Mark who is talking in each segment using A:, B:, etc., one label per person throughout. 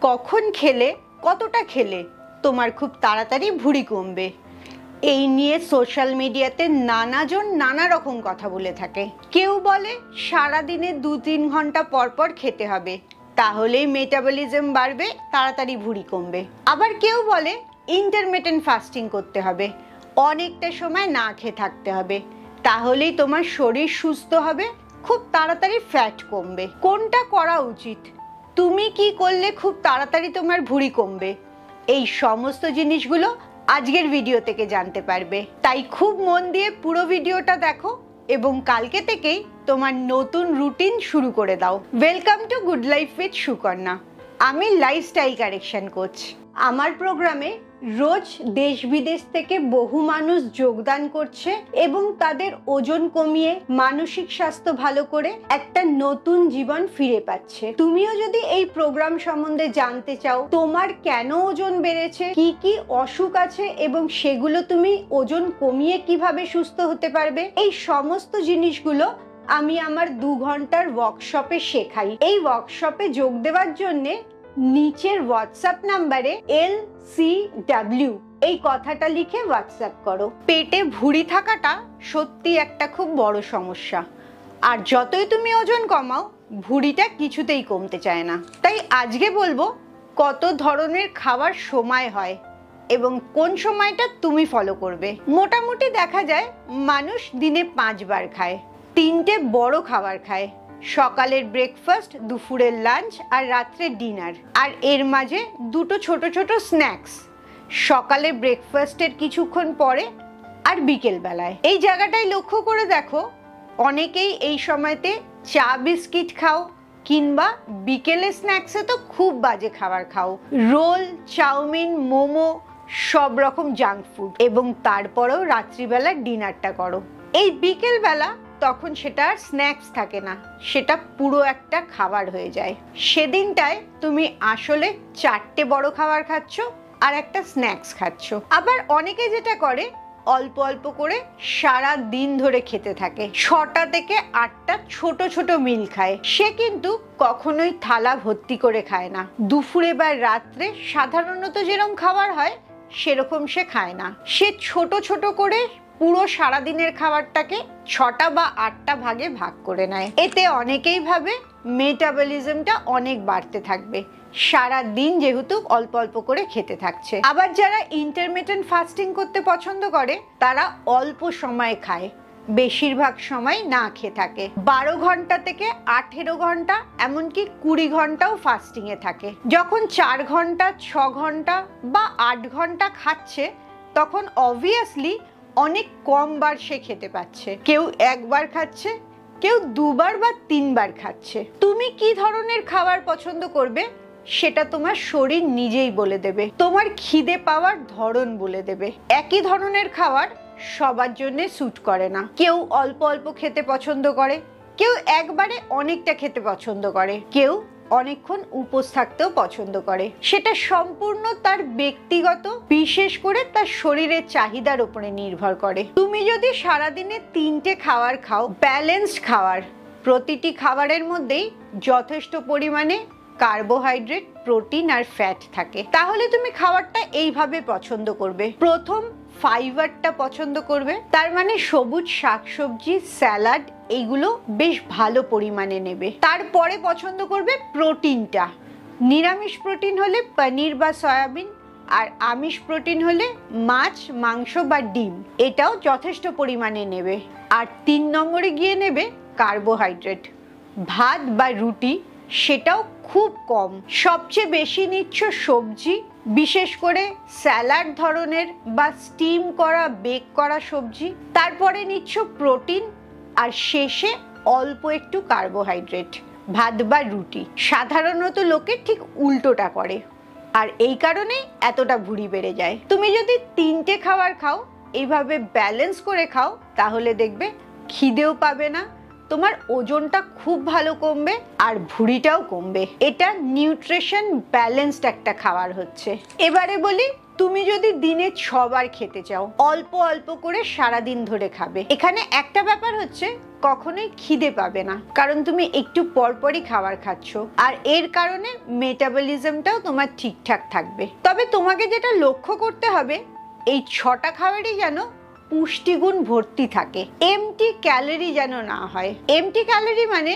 A: কখন খেলে, কতটা খেলে তোমার খুব তাড়াতাড়ি ভুঁড়ি কমবে, এই নিয়ে সোশ্যাল মিডিয়াতে নানাজন নানা রকম কথা বলে থাকে। কেউ বলে সারাদিনে 2-3 ঘন্টা পর পর খেতে হবে, তাহলেই মেটাবলিজম বাড়বে, তাড়াতাড়ি ভুঁড়ি কমবে। আবার কেউ বলে ইন্টারমিটেন্ট ফাস্টিং করতে হবে, অনেকটা সময় না খেয়ে থাকতে হবে, তাহলেই তোমার শরীর সুস্থ হবে, খুব তাড়াতাড়ি ফ্যাট কমবে। কোনটা করা উচিত, তুমি কি করলে খুব তাড়াতাড়ি তোমার ভুঁড়ি কমবে, এই সমস্ত জিনিসগুলো আজকের ভিডিও থেকে জানতে পারবে। তাই খুব মন দিয়ে পুরো ভিডিওটা দেখো এবং কালকে থেকেই তোমার নতুন রুটিন শুরু করে দাও। Welcome to good life with Sukanya. আমি লাইফস্টাইল কারেকশন কোচ। আমার প্রোগ্রামে রোজ দেশ বিদেশ থেকে বহু মানুষ যোগদান করছে এবং তাদের ওজন কমিয়ে মানসিক স্বাস্থ্য ভালো করে একটা নতুন জীবন ফিরে পাচ্ছে। তুমিও যদি এই প্রোগ্রাম সম্বন্ধে জানতে চাও, তোমার কেন ওজন বেড়েছে, কি কি অসুখ আছে এবং সেগুলো তুমি ওজন কমিয়ে কিভাবে সুস্থ হতে পারবে, এই সমস্ত জিনিসগুলো আমি আমার 2 ঘন্টার ওয়ার্কশপে শেখাই। এই ওয়ার্কশপে যোগ দেওয়ার জন্যে নিচের হোয়াটসঅ্যাপ নাম্বারে LCW এই কথাটা লিখে হোয়াটসঅ্যাপ করো। পেটে ভুঁড়ি থাকাটা সত্যি একটা খুব বড় সমস্যা, আর যতই তুমি ওজন কমাও ভুঁড়িটা কিছুতেই কমতে চায় না। তাই আজকে বলবো কত ধরনের খাওয়ার সময় হয় এবং কোন সময়টা তুমি ফলো করবে। মোটামুটি দেখা যায় মানুষ দিনে 5 বার খায়, 3টে বড় খাবার খায়, সকালের ব্রেকফাস্ট, দুপুরের লাঞ্চ আর রাত্রের ডিনার, আর এর মাঝে 2টো ছোট ছোট স্ন্যাক্স সকালের ব্রেকফাস্টের কিছুক্ষণ পরে আর বিকেল বেলায়। এই জায়গাটাই লক্ষ্য করে দেখো, অনেকেই এই সময়তে চা বিস্কিট খাও কিংবা বিকেলের স্ন্যাক্সে তো খুব বাজে খাবার খাও, রোল, চাউমিন, মোমো, সব রকম জাঙ্ক ফুড, এবং তারপরেও রাত্রিবেলা ডিনারটা করো। এই বিকেল বেলা তখন সেটা আর স্ন্যাক্স থাকে না, সেটা পুরো একটা খাবার হয়ে যায়। সেদিনটায় তুমি আসলে 4টে বড় খাবার খাচ্ছ আর একটা স্ন্যাক্স খাচ্ছ। আবার অনেকে যেটা করে, অল্প অল্প করে সারা দিন ধরে খেতে থাকে, 6টা থেকে 8টা ছোট ছোট মিল খায়। সে কিন্তু কখনোই থালা ভর্তি করে খায় না। দুপুরে বা রাত্রে সাধারণত যেরকম খাবার হয় সেরকম সে খায় না, সে ছোট ছোট করে পুরো সারাদিনের খাবারটাকে 6টা বা 8টা ভাগে ভাগ করে নেয়। এতে অনেকেই ভাবে মেটাবলিজমটা অনেক বাড়তে থাকবে, সারা দিন যেহেতু অল্প অল্প করে খেতে থাকছে। আবার যারা ইন্টারমিটেন্ট ফাস্টিং করতে পছন্দ করে তারা অল্প সময় খায়, বেশিরভাগ সময় না খেয়ে থাকে। 12 ঘন্টা থেকে 18 ঘন্টা, এমনকি 20 ঘন্টাও ফাস্টিং এ থাকে। যখন 4 ঘন্টা, 6 ঘন্টা বা 8 ঘন্টা খাচ্ছে, তখন অবভিয়াসলি অনেক কম বার সে খেতে পাচ্ছে। কেউ 1 বার খাচ্ছে, কেউ 2 বার বা 3 বার খাচ্ছে। তুমি কি ধরনের খাবার পছন্দ করবে সেটা তোমার শরীর নিজেই বলে দেবে, তোমার খিদে পাওয়ার ধরন বলে দেবে। একই ধরনের খাবার সবার জন্য স্যুট করে না, কেউ অল্প অল্প খেতে পছন্দ করে, কেউ একবারে অনেকটা খেতে পছন্দ করে, কেউ অনেকক্ষণ উপোস থাকতেও পছন্দ করে। সেটা সম্পূর্ণ তার ব্যক্তিগত, বিশেষ করে তার শরীরের চাহিদার উপরে নির্ভর করে। তুমি যদি সারাদিনে 3টে খাবার খাও, ব্যালেন্সড খাবার, প্রতিটি খাবারের মধ্যেই যথেষ্ট পরিমাণে কার্বোহাইড্রেট, প্রোটিন আর ফ্যাট থাকে, তাহলে তুমি খাবারটা এইভাবে পছন্দ করবে। প্রথম ফাইবারটা পছন্দ করবে, তার মানে সবুজ শাকসবজি, স্যালাড, এইগুলো বেশ ভালো পরিমাণে নেবে। তারপরে পছন্দ করবে প্রোটিনটা। নিরামিষ প্রোটিন হলে পনির বা সয়াবিন, আর আমিষ প্রোটিন হলে মাছ, মাংস বা ডিম, এটাও যথেষ্ট পরিমাণে নেবে। আর 3 নম্বরে গিয়ে নেবে কার্বোহাইড্রেট, ভাত বা রুটি, সেটাও খুব কম। সবচেয়ে বেশি নিচ্ছ সবজি, বিশেষ করে স্যালাড ধরনের বা স্টিম করা, বেক করা সবজি, তারপরে নিচ্ছ প্রোটিন, আর শেষে অল্প একটু কার্বোহাইড্রেট, ভাত বা রুটি। সাধারণত লোকে ঠিক উল্টোটা করে, আর এই কারণেই এতটা ভুঁড়ি বেড়ে যায়। তুমি যদি 3টে খাবার খাও, এইভাবে ব্যালেন্স করে খাও, তাহলে দেখবে খিদেও পাবে না, তোমার ওজনটা খুব ভালো কমবে আর ভুঁড়িটাও কমবে। এটা নিউট্রিশন ব্যালেন্সড একটা খাবার হচ্ছে। এবারে বলি, তুমি যদি দিনে 6 বার খেতে চাও, অল্প অল্প করে সারাদিন ধরে খাবে। এখানে একটা ব্যাপার হচ্ছে, কখনোই খিদে পাবে না, কারণ তুমি একটু পরপরই খাবার খাচ্ছ, আর এর কারণে মেটাবলিজমটাও তোমার ঠিকঠাক থাকবে। তবে তোমাকে যেটা লক্ষ্য করতে হবে, এই 6টা খাবারই যেন পুষ্টিগুণ ভর্তি থাকে, এমটি ক্যালোরি যেন না হয়। এমটি ক্যালোরি মানে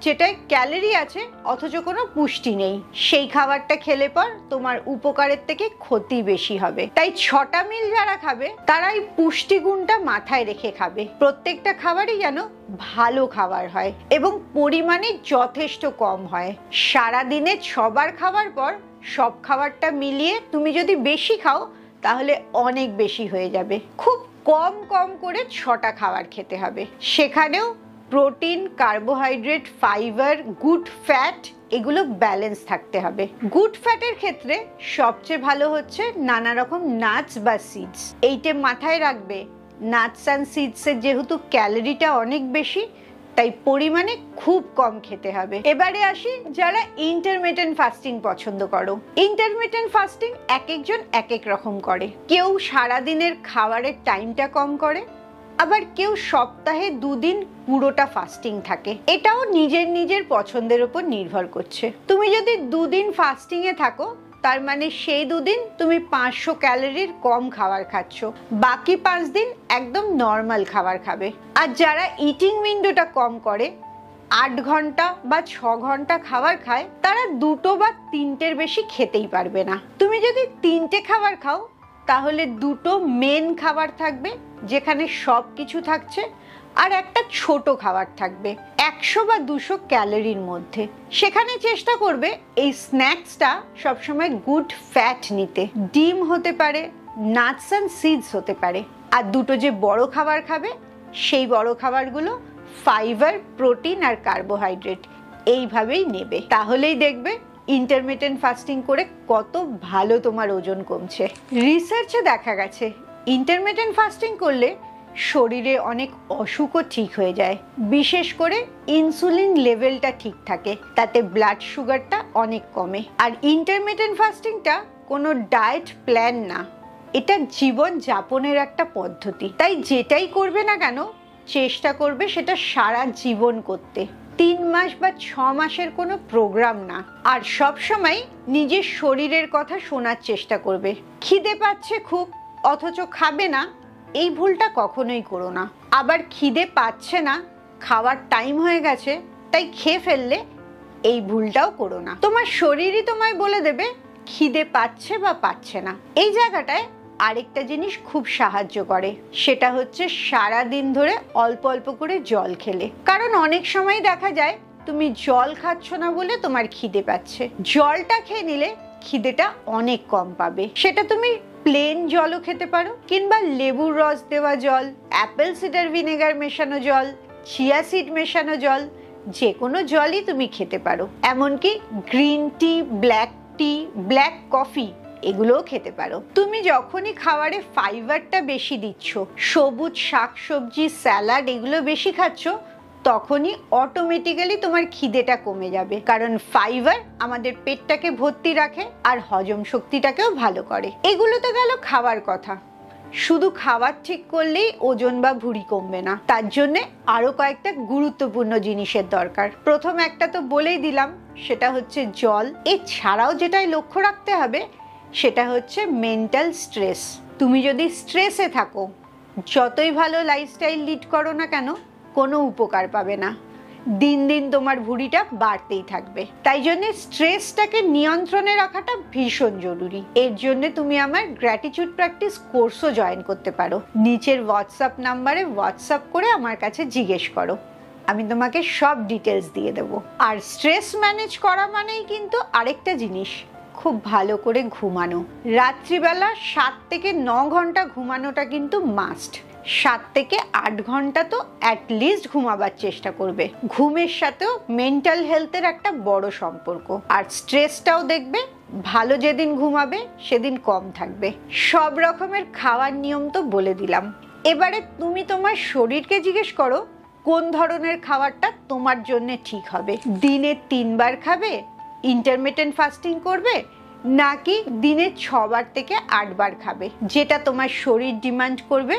A: যেটায় ক্যালোরি আছে অথচ কোনো পুষ্টি নেই, সেই খাবারটা খেলে পর তোমার উপকারের থেকে ক্ষতি বেশি হবে। তাই 6টা মিল যারা খাবে তারা এই পুষ্টিগুণটা মাথায় রেখে খাবে। প্রত্যেকটা খাবারই যেন ভালো খাবার হয় এবং পরিমাণে যথেষ্ট কম হয়। সারাদিনে 6বার খাবার পর সব খাবারটা মিলিয়ে তুমি যদি বেশি খাও তাহলে অনেক বেশি হয়ে যাবে। খুব কম কম করে 6টা খাবার খেতে হবে, সেখানেও protein, carbohydrate, fibre, good fat এগুলো ব্যালেন্স থাকতে হবে। গুড ফ্যাটের ক্ষেত্রে সবচেয়ে ভালো হচ্ছে নানা রকম নাটস বা সিডস। এইটা মাথায় রাখবে, নাটস অ্যান্ড সিডসের যেহেতু ক্যালোরিটা অনেক বেশি, তাই পরিমাণে খুব কম খেতে হবে। এবারে আসি যারা ইন্টারমিটেন্ট ফাস্টিং পছন্দ করো। ইন্টারমিটেন্ট ফাস্টিং এক একজন এক এক রকম করে। কেউ সারাদিনের খাবারের টাইমটা কম করে, আবার কেউ সপ্তাহে 2 দিন পুরোটা ফাস্টিং থাকে। এটাও নিজের নিজের পছন্দের উপর নির্ভর করছে। তুমি যদি 2 দিন ফাস্টিং এ থাকো, তার মানে সেই 2 দিন তুমি 500 ক্যালোরির কম খাবার খাচ্ছ, বাকি 5 দিন একদম নর্মাল খাবার খাবে। আর যারা ইটিং উইন্ডোটা কম করে, 8 ঘন্টা বা 6 ঘন্টা খাবার খায়, তারা 2টো বা 3টের বেশি খেতেই পারবে না। তুমি যদি 3টে খাবার খাও তাহলে 2টো মেন খাবার থাকবে যেখানে সব কিছু থাকছে, আর একটা ছোট খাবার থাকবে 100 বা 200 ক্যালোরির মধ্যে। সেখানে চেষ্টা করবে এই স্ন্যাক্সটা সবসময় গুড ফ্যাট নিতে। ডিম হতে পারে, নাটস অ্যান্ড সিডস হতে পারে। আর 2টো যে বড় খাবার খাবে, সেই বড় খাবারগুলো ফাইবার, প্রোটিন আর কার্বোহাইড্রেট এইভাবেই নেবে। তাহলেই দেখবে ইন্টারমিটেন্ট ফাস্টিং করে কত ভালো তোমার ওজন কমছে। রিসার্চে দেখা গেছে ইন্টারমিটেন্ট ফাস্টিং করলে শরীরে অনেক অসুখও ঠিক হয়ে যায়, বিশেষ করে ইনসুলিন লেভেলটা ঠিক থাকে, তাতে ব্লাড সুগারটা অনেক কমে। আর ইন্টারমিটেন্ট ফাস্টিংটা কোনো ডায়েট প্ল্যান না, এটা জীবন যাপনের একটা পদ্ধতি। তাই যেটাই করবে না কেন, চেষ্টা করবে সেটা সারা জীবন করতে। 3 মাস বা 6 মাসের কোনো প্রোগ্রাম না। আর সব সময় নিজের শরীরের কথা শোনার চেষ্টা করবে। খিদে পাচ্ছে খুব অথচ খাবে না, এই ভুলটা কখনোই করো না। আবার খিদে পাচ্ছে না, খাওয়ার টাইম হয়ে গেছে তাই খেয়ে ফেললে, এই ভুলটাও করো না। তোমার শরীরই তোমায় বলে দেবে খিদে পাচ্ছে বা পাচ্ছে না। এই জায়গাটায় আরেকটা জিনিস খুব সাহায্য করে, সেটা হচ্ছে সারা দিন ধরে অল্প অল্প করে জল খেলে। কারণ অনেক সময় দেখা যায় তুমি জল খাচ্ছ না বলে তোমার খিদে পাচ্ছে। জলটা খেয়ে নিলে খিদেটা অনেক কম পাবে। সেটা তুমি প্লেন জলও খেতে পারো, কিংবা লেবুর রস দেওয়া জল, অ্যাপেল সিডার ভিনেগার মেশানো জল, চিয়া সিড মেশানো জল, যে কোনো জলই তুমি খেতে পারো। এমনকি গ্রিন টি, ব্ল্যাক টি, ব্ল্যাক কফি এগুলোও খেতে পারো। তুমি যখনই খাবারে ফাইবারটা বেশি দিচ্ছ, সবুজ শাকসবজি, স্যালাড এগুলো বেশি খাচ্ছ, তখনই অটোমেটিক্যালি তোমার খিদেটা কমে যাবে। কারণ ফাইবার আমাদের পেটটাকে ভর্তি রাখে আর হজম শক্তিটাকেও ভালো করে। এগুলো তো গেল খাবার কথা। শুধু খাবার ঠিক করলেই ওজন বা ভুঁড়ি কমবে না, তার জন্য আরো কয়েকটা গুরুত্বপূর্ণ জিনিসের দরকার। প্রথম একটা তো বলেই দিলাম, সেটা হচ্ছে জল। এছাড়াও যেটাই লক্ষ্য রাখতে হবে সেটা হচ্ছে মেন্টাল স্ট্রেস। তুমি যদি স্ট্রেসে থাকো, যতই ভালো লাইফস্টাইল লিড করো না কেন, কোনো উপকার পাবে না। দিন দিন তোমার ভুঁড়িটা বাড়তেই থাকবে। তাই জন্য স্ট্রেসটাকে নিয়ন্ত্রণে রাখাটা ভীষণ জরুরি। এর জন্য তুমি আমার গ্র্যাটিটিউড প্র্যাকটিস কোর্সও জয়েন করতে পারো। নিচের হোয়াটসঅ্যাপ নাম্বারে হোয়াটসঅ্যাপ করে আমার কাছে জিজ্ঞেস করো, আমি তোমাকে সব ডিটেলস দিয়ে দেবো। আর স্ট্রেস ম্যানেজ করা মানেই কিন্তু আরেকটা জিনিস, খুব ভালো করে ঘুমানো। রাত্রিবেলা 7 থেকে 9 ঘন্টা ঘুমানোটা কিন্তু মাস্ট। 7 থেকে 8 ঘন্টা তো অ্যাটলিস্ট ঘুমাবার চেষ্টা করবে। ঘুমের সাথেও মেন্টাল হেলথের একটা বড় সম্পর্ক। আর স্ট্রেসটাও দেখবে ভালো যেদিন ঘুমাবে সেদিন কম থাকবে। সব রকমের খাওয়ার নিয়ম তো বলে দিলাম। এবারে তুমি তোমার শরীরকে জিজ্ঞেস করো কোন ধরনের খাবারটা তোমার জন্য ঠিক হবে। দিনে 3 বার খাবে, ইন্টারমিটেন্ট ফাস্টিং করবে, নাকি দিনে 6 বার থেকে 8 বার খাবে? যেটা তোমার শরীর ডিমান্ড করবে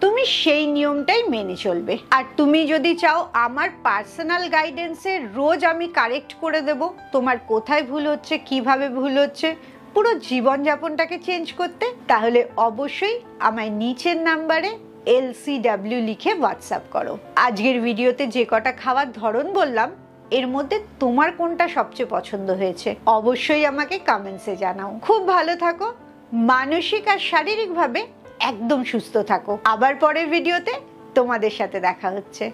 A: তুমি সেই নিয়মটাই মেনে চলবে। আর তুমি যদি চাও আমার পার্সোনাল গাইডেন্সে রোজ আমি কারেক্ট করে দেব তোমার কোথায় ভুল হচ্ছে, কিভাবে ভুল হচ্ছে, পুরো জীবনযাপনটাকে চেঞ্জ করতে, তাহলে অবশ্যই আমায় নিচের নাম্বারে LCW লিখে হোয়াটসঅ্যাপ করো। আজকের ভিডিওতে যে কটা খাওয়ার ধরন বললাম এর মধ্যে তোমার কোনটা সবচেয়ে পছন্দ হয়েছে অবশ্যই আমাকে কমেন্টসে জানাও। খুব ভালো থাকো, মানসিক আর শারীরিকভাবে একদম সুস্থ থাকো। আবার পরের ভিডিওতে তোমাদের সাথে দেখা হচ্ছে।